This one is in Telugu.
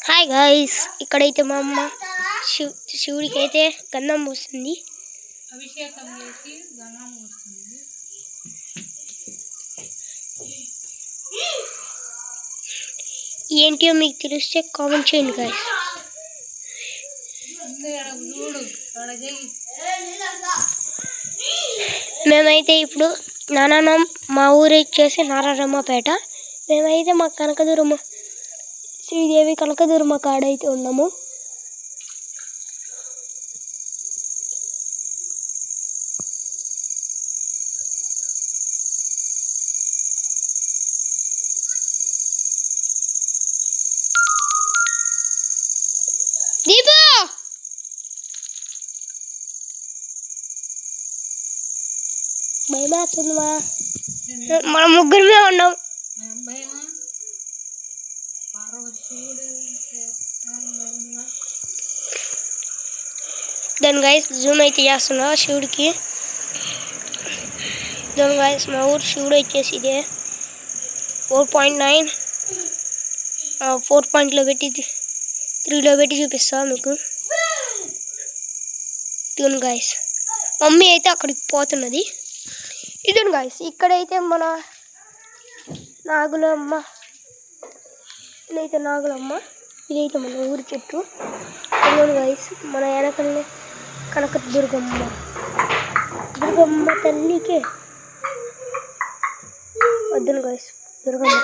హాయ్ గైస్, ఇక్కడైతే మా అమ్మ శివుడికి అయితే గంధం పోస్తుంది. అభిషేకం చేసి గంధం పోస్తుంది. ఏంటో మీకు తెలిస్తే కామెంట్ చేయండి గైస్. మేమైతే ఇప్పుడు నారాయణ మా ఊరు వచ్చేసి నారాయణమ్మపేట. మేమైతే మా కనకదుర్గమ్మ శ్రీదేవి కనకదుర్గమ్మ కాడైతే ఉన్నాము. దీపా భయమేస్తుందిమా, మనం ముగ్గురమే ఉన్నాం. దాని గైస్ జూమ్ అయితే చేస్తున్నా శివుడికి. దాని గైస్ మా ఊరు శివుడు వచ్చేసి ఇదే 4.9 4 పెట్టి 3లో పెట్టి చూపిస్తా మీకు. ఇదిగోండి గైస్, మమ్మీ అయితే అక్కడికి పోతున్నది. ఇదిగోండి గైస్, ఇక్కడైతే మన నాగులమ్మ, ఇదైతే నాగులమ్మ, ఇదైతే మన ఊరి చెట్టు. ఇదిగోండి గైస్, మన వెనకల్ని కనక దుర్గమ్మ తల్లికే వద్దును గైస్, దుర్గమ్మ